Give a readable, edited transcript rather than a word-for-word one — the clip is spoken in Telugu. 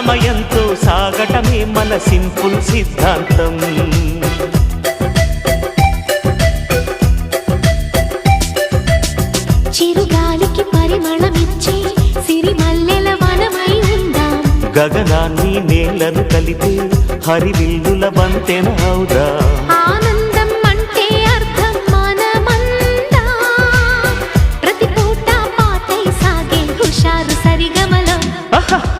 సమయంతో సాగటమే మన సింపుల్ సిద్ధాంతం. చిరుగాలికి పరిమళమిచ్చే సిరిమల్లెల వనమై ఉందాం. గగనాన్ని నేలను కలిపే హరివిల్లుల బంతెన అవుదాం.